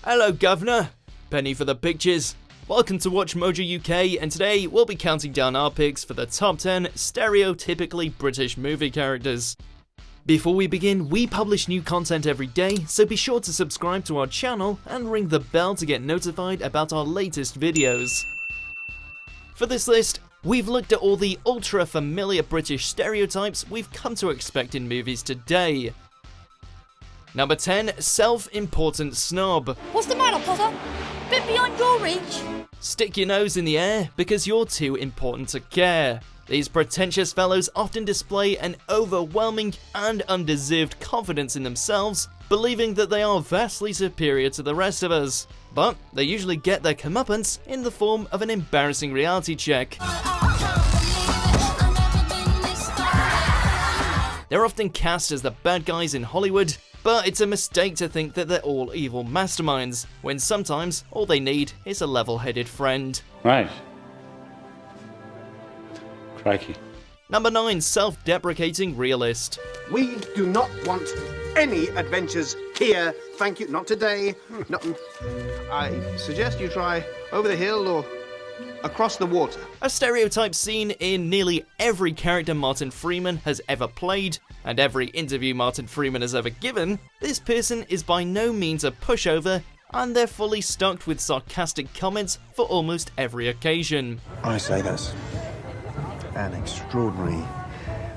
Hello Governor, penny for the pictures. Welcome to Watch Mojo UK, and today we'll be counting down our picks for the top 10 stereotypically British movie characters. Before we begin, we publish new content every day, so be sure to subscribe to our channel and ring the bell to get notified about our latest videos. For this list, we've looked at all the ultra-familiar British stereotypes we've come to expect in movies today. Number 10, self-important snob. What's the matter, Potter? Bit beyond your reach? Stick your nose in the air because you're too important to care. These pretentious fellows often display an overwhelming and undeserved confidence in themselves, believing that they are vastly superior to the rest of us. But they usually get their comeuppance in the form of an embarrassing reality check. They're often cast as the bad guys in Hollywood, but it's a mistake to think that they're all evil masterminds, when sometimes all they need is a level-headed friend. Right. Crikey. Number 9, self-deprecating realist. We do not want any adventures here, thank you. Not today. Not. I suggest you try over the hill or across the water. A stereotype seen in nearly every character Martin Freeman has ever played, and every interview Martin Freeman has ever given, this person is by no means a pushover, and they're fully stocked with sarcastic comments for almost every occasion. I say that's an extraordinary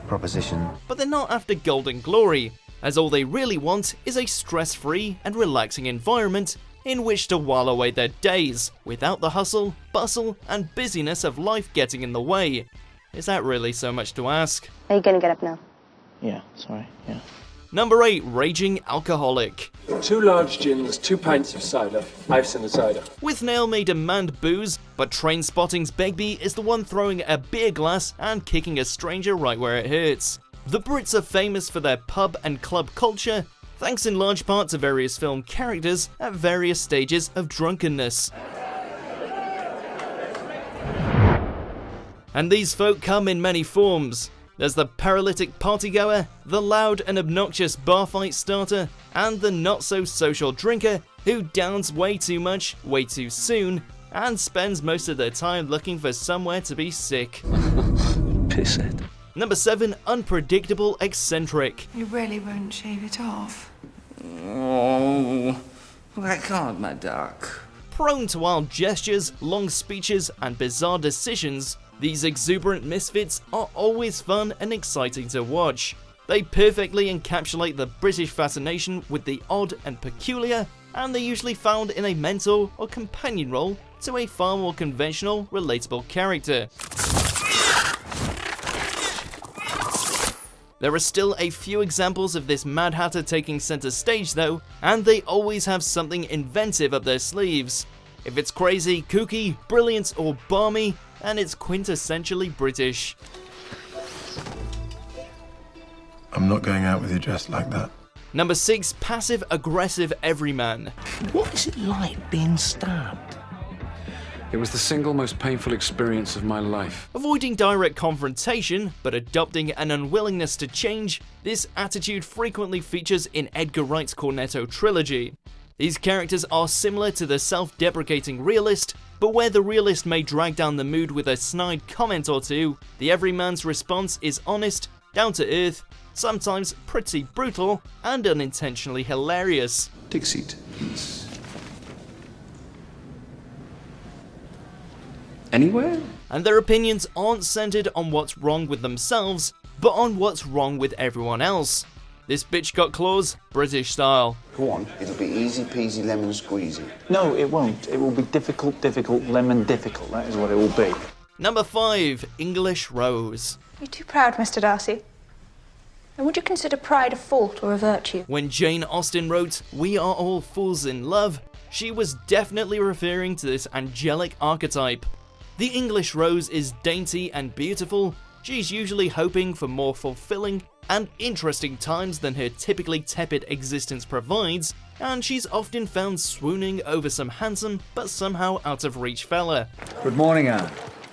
proposition. But they're not after golden glory, as all they really want is a stress-free and relaxing environment in which to while away their days, without the hustle, bustle, and busyness of life getting in the way. Is that really so much to ask? Are you gonna get up now? Yeah, sorry, yeah. Number 8, raging alcoholic. 2 large gins, 2 pints of cider. I've seen the cider. With Nail may demand booze, but Trainspotting's Begbie is the one throwing a beer glass and kicking a stranger right where it hurts. The Brits are famous for their pub and club culture, thanks in large part to various film characters at various stages of drunkenness. And these folk come in many forms. There's the paralytic partygoer, the loud and obnoxious bar fight starter, and the not-so-social drinker who downs way too much, way too soon, and spends most of their time looking for somewhere to be sick. Pisshead. Number 7, unpredictable eccentric. You really won't shave it off? Oh, I can't, my duck. Prone to wild gestures, long speeches, and bizarre decisions, these exuberant misfits are always fun and exciting to watch. They perfectly encapsulate the British fascination with the odd and peculiar, and they're usually found in a mentor or companion role to a far more conventional, relatable character. There are still a few examples of this Mad Hatter taking center stage though, and they always have something inventive up their sleeves. If it's crazy, kooky, brilliant, or balmy, and it's quintessentially British. I'm not going out with you dressed like that. Number 6, passive-aggressive everyman. What is it like being stabbed? It was the single most painful experience of my life. Avoiding direct confrontation, but adopting an unwillingness to change, this attitude frequently features in Edgar Wright's Cornetto trilogy. These characters are similar to the self-deprecating realist, but where the realist may drag down the mood with a snide comment or two, the everyman's response is honest, down to earth, sometimes pretty brutal, and unintentionally hilarious. Take a seat, please. Anywhere? And their opinions aren't centered on what's wrong with themselves, but on what's wrong with everyone else. This bitch got claws, British style. Go on, it'll be easy peasy lemon squeezy. No, it won't. It will be difficult, lemon difficult. That is what it will be. Number 5, English Rose. You're too proud, Mr. Darcy. And would you consider pride a fault or a virtue? When Jane Austen wrote, "We are all fools in love," she was definitely referring to this angelic archetype. The English Rose is dainty and beautiful. She's usually hoping for more fulfilling and interesting times than her typically tepid existence provides, and she's often found swooning over some handsome but somehow out of reach fella. Good morning, Anne.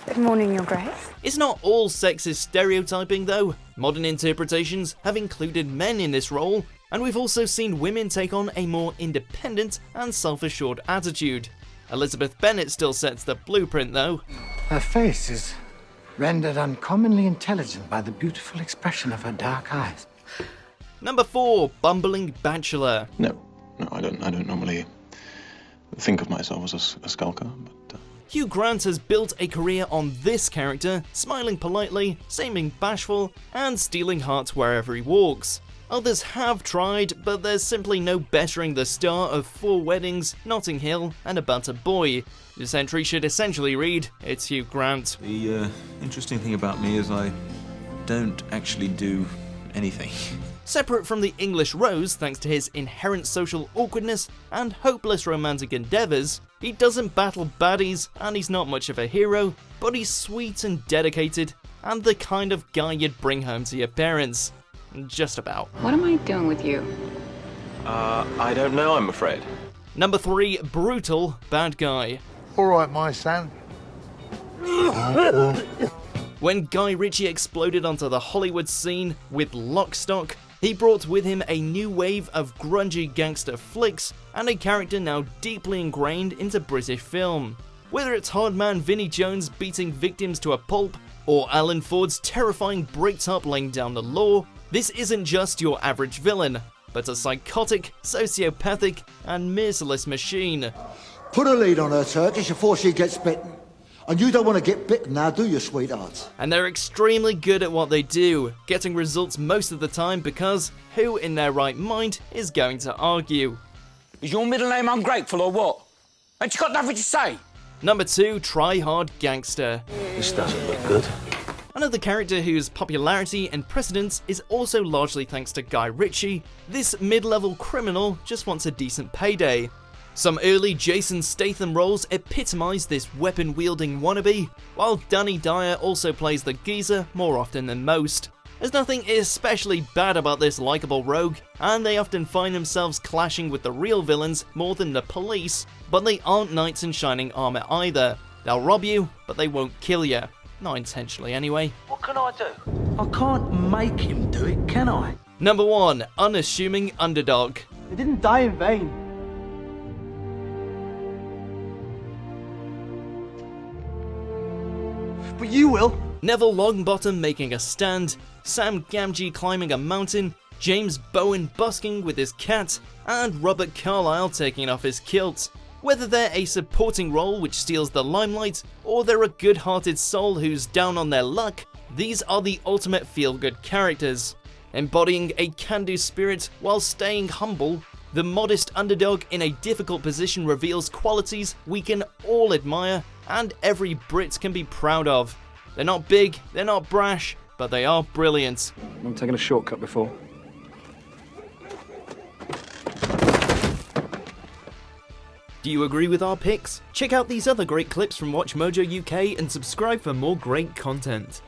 Good morning, Your Grace. It's not all sexist stereotyping though. Modern interpretations have included men in this role, And we've also seen women take on a more independent and self-assured attitude. Elizabeth Bennet still sets the blueprint though. Her face is rendered uncommonly intelligent by the beautiful expression of her dark eyes. Number 4, Bumbling Bachelor. No, I don't normally think of myself as a skulker, but... Hugh Grant has built a career on this character, smiling politely, seeming bashful, and stealing hearts wherever he walks. Others have tried, but there's simply no bettering the star of 4 Weddings, Notting Hill, and About a Boy. This entry should essentially read, it's Hugh Grant. The interesting thing about me is I don't actually do anything. Separate from the English Rose thanks to his inherent social awkwardness and hopeless romantic endeavours, he doesn't battle baddies and he's not much of a hero, but he's sweet and dedicated, and the kind of guy you'd bring home to your parents. Just about. What am I doing with you? I don't know, I'm afraid. Number 3, Brutal Bad Guy. Alright, my son. When Guy Ritchie exploded onto the Hollywood scene with Lock, Stock, he brought with him a new wave of grungy gangster flicks and a character now deeply ingrained into British film. Whether it's hardman Vinnie Jones beating victims to a pulp, or Alan Ford's terrifying Brit-up laying down the law, this isn't just your average villain, but a psychotic, sociopathic, and merciless machine. Put a lead on her, Turkish, before she gets bitten. And you don't want to get bitten now, do you, sweetheart? And they're extremely good at what they do, getting results most of the time because who in their right mind is going to argue? Is your middle name Ungrateful or what? Ain't you got nothing to say? Number 2, Try Hard Gangster. This doesn't look good. Another character whose popularity and precedence is also largely thanks to Guy Ritchie, this mid-level criminal just wants a decent payday. Some early Jason Statham roles epitomise this weapon-wielding wannabe, while Danny Dyer also plays the geezer more often than most. There's nothing especially bad about this likeable rogue, and they often find themselves clashing with the real villains more than the police, but they aren't knights in shining armour either. They'll rob you, but they won't kill you. Not intentionally anyway. What can I do? I can't make him do it, can I? Number 1, Unassuming Underdog. He didn't die in vain. But you will. Neville Longbottom making a stand, Sam Gamgee climbing a mountain, James Bowen busking with his cat, and Robert Carlyle taking off his kilt. Whether they're a supporting role which steals the limelight, or they're a good-hearted soul who's down on their luck, these are the ultimate feel-good characters. Embodying a can-do spirit while staying humble, the modest underdog in a difficult position reveals qualities we can all admire and every Brit can be proud of. They're not big, they're not brash, but they are brilliant. I'm taking a shortcut before. Do you agree with our picks? Check out these other great clips from Watch Mojo UK and subscribe for more great content.